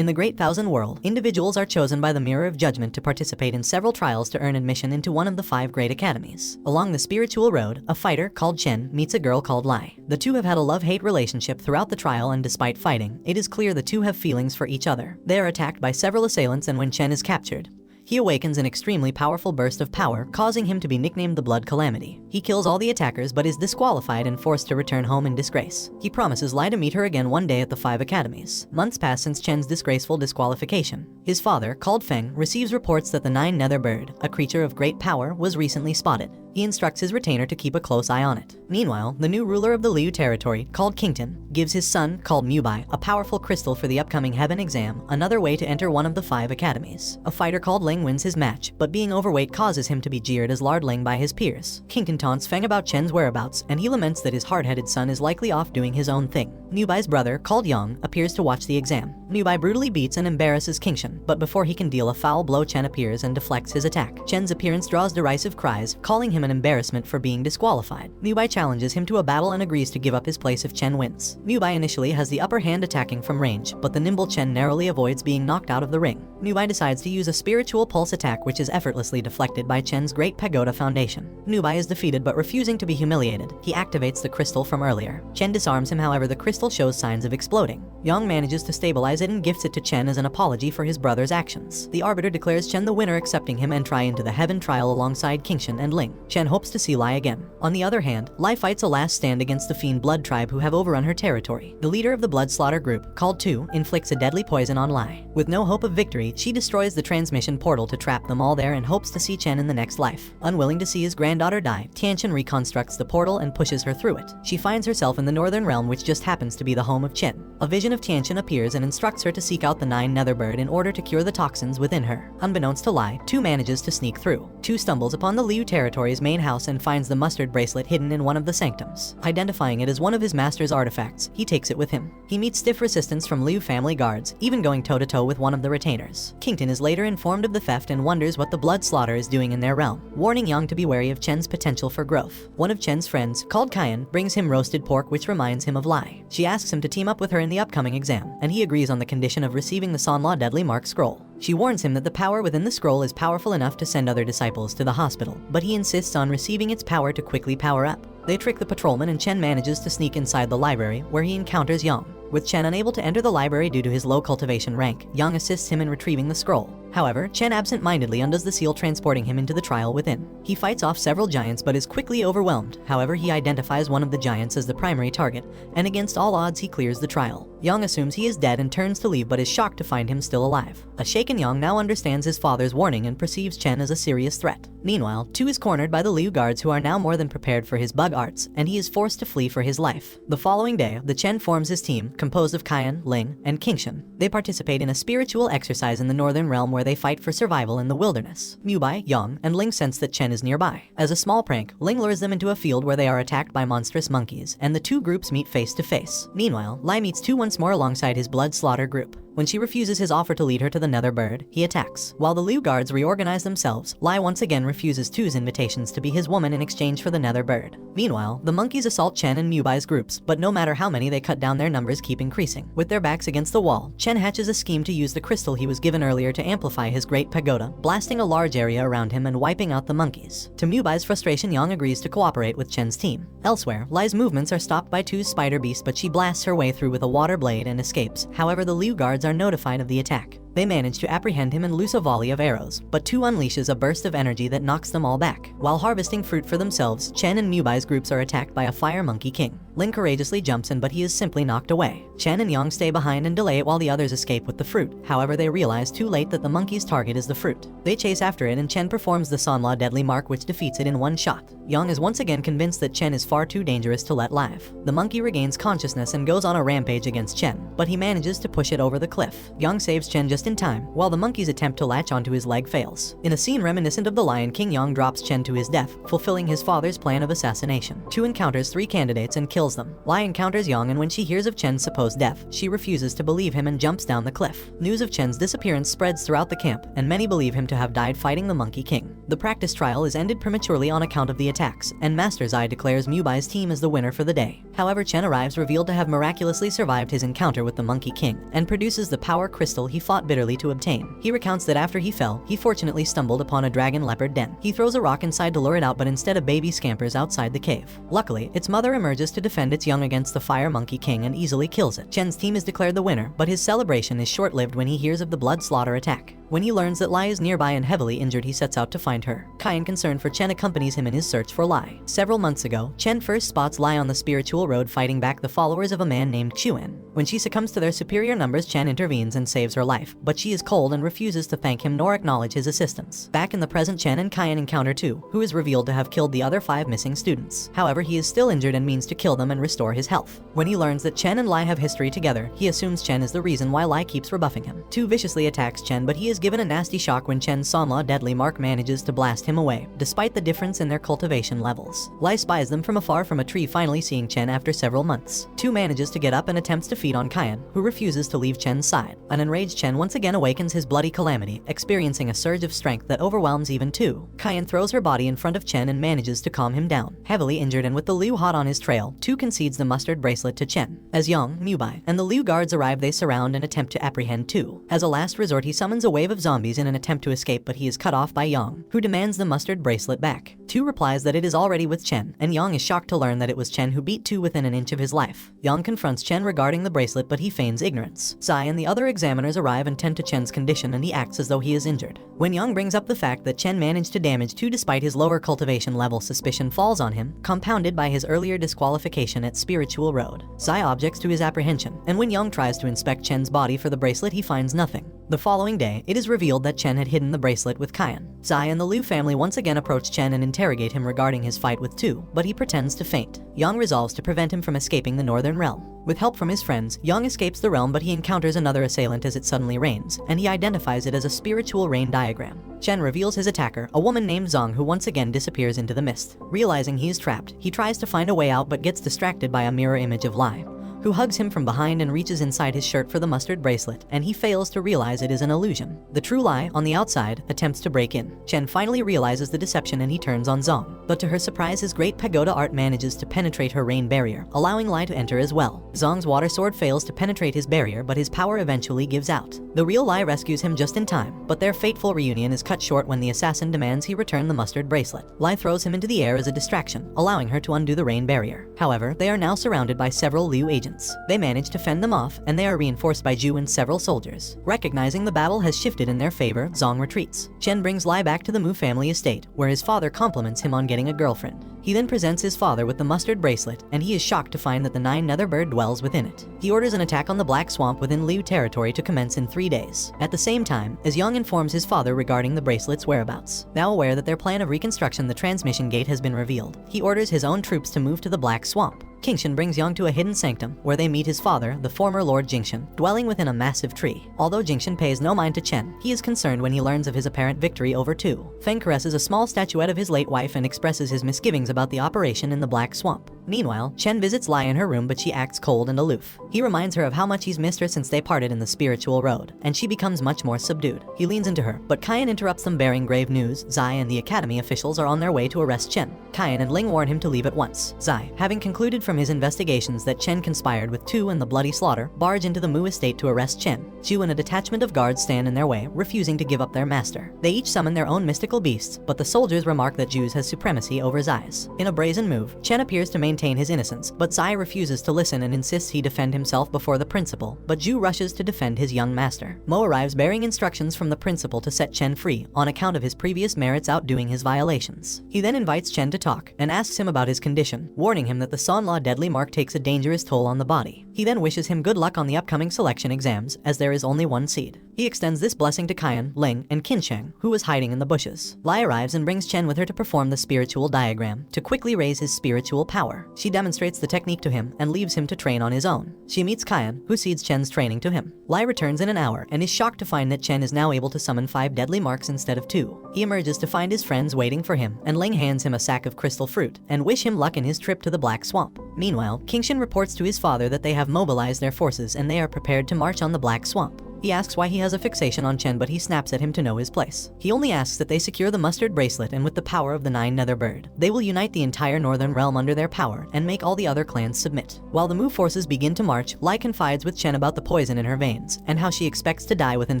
In the Great Thousand World, individuals are chosen by the Mirror of Judgment to participate in several trials to earn admission into one of the 5 great academies. Along the spiritual road, a fighter called Chen meets a girl called Lai. The two have had a love-hate relationship throughout the trial, and despite fighting, it is clear the two have feelings for each other. They are attacked by several assailants, and when Chen is captured, he awakens an extremely powerful burst of power, causing him to be nicknamed the Blood Calamity. He kills all the attackers but is disqualified and forced to return home in disgrace. He promises Lai to meet her again one day at the 5 academies. Months pass since Chen's disgraceful disqualification. His father, called Feng, receives reports that the 9 Nether Bird, a creature of great power, was recently spotted. He instructs his retainer to keep a close eye on it. Meanwhile, the new ruler of the Liu territory, called Kington, gives his son, called Mubai, a powerful crystal for the upcoming heaven exam, another way to enter one of the 5 academies. A fighter called Ling wins his match, but being overweight causes him to be jeered as Lard Ling by his peers. Kington taunts Feng about Chen's whereabouts, and he laments that his hard-headed son is likely off doing his own thing. Mubai's brother, called Yang, appears to watch the exam. Mubai brutally beats and embarrasses Kington, but before he can deal a foul blow, Chen appears and deflects his attack. Chen's appearance draws derisive cries, calling him an embarrassment for being disqualified. Mubai challenges him to a battle and agrees to give up his place if Chen wins. Mubai initially has the upper hand attacking from range, but the nimble Chen narrowly avoids being knocked out of the ring. Mubai decides to use a spiritual pulse attack, which is effortlessly deflected by Chen's Great Pagoda Foundation. Mubai is defeated, but refusing to be humiliated, he activates the crystal from earlier. Chen disarms him, however the crystal shows signs of exploding. Yang manages to stabilize it and gifts it to Chen as an apology for his brother's actions. The Arbiter declares Chen the winner, accepting him and try into the heaven trial alongside Kingchen and Ling. Chen hopes to see Lai again. On the other hand, Lai fights a last stand against the Fiend Blood tribe, who have overrun her territory. The leader of the Blood Slaughter group, called Tu, inflicts a deadly poison on Lai. With no hope of victory, she destroys the transmission portal to trap them all there and hopes to see Chen in the next life. Unwilling to see his granddaughter die, Tianchen reconstructs the portal and pushes her through it. She finds herself in the Northern Realm, which just happens to be the home of Chen. A vision of Tianchen appears and instructs her to seek out the 9 Nether Bird in order to cure the toxins within her. Unbeknownst to Lai, Tu manages to sneak through. Tu stumbles upon the Liu territory's main house and finds the mustard bracelet hidden in one of the sanctums. Identifying it as one of his master's artifacts, he takes it with him. He meets stiff resistance from Liu family guards, even going toe-to-toe with one of the retainers. Kington is later informed of the theft and wonders what the Blood Slaughter is doing in their realm, warning Yang to be wary of Chen's potential for growth. One of Chen's friends, called Kyan, brings him roasted pork, which reminds him of Lai. She asks him to team up with her in the upcoming exam, and he agrees on the condition of receiving the Sanla Deadly Mark scroll. She warns him that the power within the scroll is powerful enough to send other disciples to the hospital, but he insists on receiving its power to quickly power up. They trick the patrolman, and Chen manages to sneak inside the library, where he encounters Yang. With Chen unable to enter the library due to his low cultivation rank, Yang assists him in retrieving the scroll. However, Chen absent-mindedly undoes the seal, transporting him into the trial within. He fights off several giants but is quickly overwhelmed. However, he identifies one of the giants as the primary target, and against all odds he clears the trial. Yang assumes he is dead and turns to leave, but is shocked to find him still alive. A shaken Yang now understands his father's warning and perceives Chen as a serious threat. Meanwhile, Tu is cornered by the Liu guards, who are now more than prepared for his bug arts, and he is forced to flee for his life. The following day, the Chen forms his team, composed of Kyan, Ling, and Kingchen. They participate in a spiritual exercise in the Northern Realm where they fight for survival in the wilderness. Mubai, Yang, and Ling sense that Chen is nearby. As a small prank, Ling lures them into a field where they are attacked by monstrous monkeys, and the two groups meet face to face. Meanwhile, Lai meets Tu once more alongside his Blood Slaughter group. When she refuses his offer to lead her to the Nether Bird, he attacks. While the Liu guards reorganize themselves, Lai once again refuses Tu's invitations to be his woman in exchange for the Nether Bird. Meanwhile, the monkeys assault Chen and Mubai's groups, but no matter how many they cut down, their numbers keep increasing. With their backs against the wall, Chen hatches a scheme to use the crystal he was given earlier to amplify his Great Pagoda, blasting a large area around him and wiping out the monkeys. To Mubai's frustration, Yang agrees to cooperate with Chen's team. Elsewhere, Lai's movements are stopped by Tu's spider beast, but she blasts her way through with a water blade and escapes. However, the Liu guards are notified of the attack. They manage to apprehend him and loose a volley of arrows, but Tu unleashes a burst of energy that knocks them all back. While harvesting fruit for themselves, Chen and Mubai's groups are attacked by a fire monkey king. Ling courageously jumps in, but he is simply knocked away. Chen and Yang stay behind and delay it while the others escape with the fruit. However, they realize too late that the monkey's target is the fruit. They chase after it, and Chen performs the Sanla Deadly Mark, which defeats it in one shot. Yang is once again convinced that Chen is far too dangerous to let live. The monkey regains consciousness and goes on a rampage against Chen, but he manages to push it over the cliff. Yang saves Chen just in time, while the monkey's attempt to latch onto his leg fails. In a scene reminiscent of the Lion King, Yang drops Chen to his death, fulfilling his father's plan of assassination. Tu encounters 3 candidates and kills them. Lai encounters Yang, and when she hears of Chen's supposed death, she refuses to believe him and jumps down the cliff. News of Chen's disappearance spreads throughout the camp, and many believe him to have died fighting the Monkey King. The practice trial is ended prematurely on account of the attacks, and Master Zai declares Mubai's team as the winner for the day. However, Chen arrives revealed to have miraculously survived his encounter with the Monkey King, and produces the power crystal he fought bitterly to obtain. He recounts that after he fell, he fortunately stumbled upon a dragon leopard den. He throws a rock inside to lure it out, but instead a baby scampers outside the cave. Luckily, its mother emerges to defend its young against the Fire Monkey King and easily kills it. Chen's team is declared the winner, but his celebration is short-lived when he hears of the blood slaughter attack. When he learns that Lai is nearby and heavily injured, he sets out to find her. Kian, concerned for Chen, accompanies him in his search for Lai. Several months ago, Chen first spots Lai on the spiritual road fighting back the followers of a man named Xuan. When she succumbs to their superior numbers, Chen intervenes and saves her life, but she is cold and refuses to thank him nor acknowledge his assistance. Back in the present, Chen and Kian encounter Tu, who is revealed to have killed the other 5 missing students. However, he is still injured and means to kill them and restore his health. When he learns that Chen and Lai have history together, he assumes Chen is the reason why Lai keeps rebuffing him. Tu viciously attacks Chen, but he is given a nasty shock when Chen's son-in-law Deadly Mark manages to blast him away, despite the difference in their cultivation levels. Lai spies them from afar from a tree, finally seeing Chen after several months. Tu manages to get up and attempts to feed on Kian, who refuses to leave Chen's side. An enraged Chen once again awakens his bloody calamity, experiencing a surge of strength that overwhelms even Tu. Kian throws her body in front of Chen and manages to calm him down. Heavily injured and with the Liu hot on his trail, Tu concedes the mustard bracelet to Chen. As Yang, Mubai, and the Liu guards arrive, they surround and attempt to apprehend Tu. As a last resort, he summons a wave of zombies in an attempt to escape, but he is cut off by Yang, who demands the mustard bracelet back. Tu replies that it is already with Chen, and Yang is shocked to learn that it was Chen who beat Tu within an inch of his life. Yang confronts Chen regarding the bracelet, but he feigns ignorance. Zai and the other examiners arrive and tend to Chen's condition, and he acts as though he is injured. When Yang brings up the fact that Chen managed to damage Tu despite his lower cultivation level, suspicion falls on him, compounded by his earlier disqualification at Spiritual Road. Zai objects to his apprehension, and when Yang tries to inspect Chen's body for the bracelet, he finds nothing. The following day, it is revealed that Chen had hidden the bracelet with Kian. Zai and the Liu family once again approach Chen and interrogate him regarding his fight with Tu, but he pretends to faint. Yang resolves to prevent him from escaping the Northern Realm. With help from his friends, Yang escapes the realm, but he encounters another assailant as it suddenly rains, and he identifies it as a spiritual rain diagram. Chen reveals his attacker, a woman named Zong, who once again disappears into the mist. Realizing he is trapped, he tries to find a way out but gets distracted by a mirror image of Lai, who hugs him from behind and reaches inside his shirt for the mustard bracelet, and he fails to realize it is an illusion. The true Lai, on the outside, attempts to break in. Chen finally realizes the deception and he turns on Zong, but to her surprise, his great pagoda art manages to penetrate her rain barrier, allowing Lai to enter as well. Zong's water sword fails to penetrate his barrier, but his power eventually gives out. The real Lai rescues him just in time, but their fateful reunion is cut short when the assassin demands he return the mustard bracelet. Lai throws him into the air as a distraction, allowing her to undo the rain barrier. However, they are now surrounded by several Liu agents. They manage to fend them off, and they are reinforced by Zhu and several soldiers. Recognizing the battle has shifted in their favor, Zong retreats. Chen brings Lai back to the Mu family estate, where his father compliments him on getting a girlfriend. He then presents his father with the mustard bracelet, and he is shocked to find that the 9 nether bird dwells within it. He orders an attack on the Black Swamp within Liu territory to commence in 3 days. At the same time, as Yang informs his father regarding the bracelet's whereabouts. Now aware that their plan of reconstruction, the transmission gate, has been revealed, he orders his own troops to move to the Black Swamp. Qingshan brings Yang to a hidden sanctum, where they meet his father, the former Lord Jingshan, dwelling within a massive tree. Although Jingshan pays no mind to Chen, he is concerned when he learns of his apparent victory over Tu. Feng caresses a small statuette of his late wife and expresses his misgivings about the operation in the Black Swamp. Meanwhile, Chen visits Lai in her room, but she acts cold and aloof. He reminds her of how much he's missed her since they parted in the Spiritual Road, and she becomes much more subdued. He leans into her, but Kian interrupts them bearing grave news. Zai and the Academy officials are on their way to arrest Chen. Kian and Ling warn him to leave at once. Zai, having concluded from his investigations that Chen conspired with Tu and the bloody slaughter, barge into the Mu estate to arrest Chen. Zhu and a detachment of guards stand in their way, refusing to give up their master. They each summon their own mystical beasts, but the soldiers remark that Zhu's has supremacy over Zai's. In a brazen move, Chen appears to maintain his innocence, but Zai refuses to listen and insists he defend himself before the principal, but Zhu rushes to defend his young master. Mo arrives bearing instructions from the principal to set Chen free, on account of his previous merits outdoing his violations. He then invites Chen to talk, and asks him about his condition, warning him that the son-in-law Deadly Mark takes a dangerous toll on the body. He then wishes him good luck on the upcoming selection exams, as there is only one seed. He extends this blessing to Kian, Ling, and Qinsheng, who was hiding in the bushes. Lai arrives and brings Chen with her to perform the spiritual diagram, to quickly raise his spiritual power. She demonstrates the technique to him, and leaves him to train on his own. She meets Kian, who cedes Chen's training to him. Lai returns in an hour, and is shocked to find that Chen is now able to summon 5 deadly marks instead of 2. He emerges to find his friends waiting for him, and Ling hands him a sack of crystal fruit, and wish him luck in his trip to the Black Swamp. Meanwhile, Qingshan reports to his father that they have mobilized their forces and they are prepared to march on the Black Swamp. He asks why he has a fixation on Chen, but he snaps at him to know his place. He only asks that they secure the mustard bracelet, and with the power of the 9 nether bird, they will unite the entire northern realm under their power and make all the other clans submit. While the Mu forces begin to march, Lai confides with Chen about the poison in her veins and how she expects to die within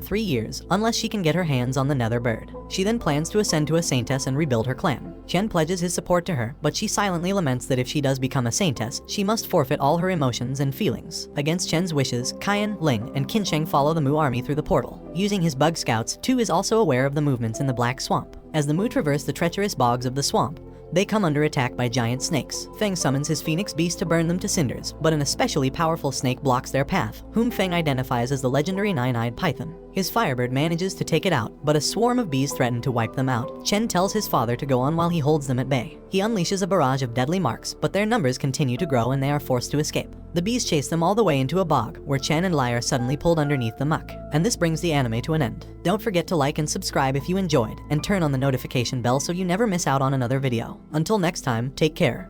3 years unless she can get her hands on the nether bird. She then plans to ascend to a saintess and rebuild her clan. Chen pledges his support to her, but she silently laments that if she does become a saintess, she must forfeit all her emotions and feelings. Against Chen's wishes, Kaiyan, Ling, and Qinsheng follow the Mu army through the portal. Using his bug scouts, Tu is also aware of the movements in the Black Swamp. As the Mu traverse the treacherous bogs of the swamp, they come under attack by giant snakes. Feng summons his phoenix beast to burn them to cinders, but an especially powerful snake blocks their path, whom Feng identifies as the legendary 9-eyed python. His firebird manages to take it out, but a swarm of bees threaten to wipe them out. Chen tells his father to go on while he holds them at bay. He unleashes a barrage of deadly marks, but their numbers continue to grow and they are forced to escape. The bees chase them all the way into a bog, where Chen and Lai are suddenly pulled underneath the muck. And this brings the anime to an end. Don't forget to like and subscribe if you enjoyed, and turn on the notification bell so you never miss out on another video. Until next time, take care.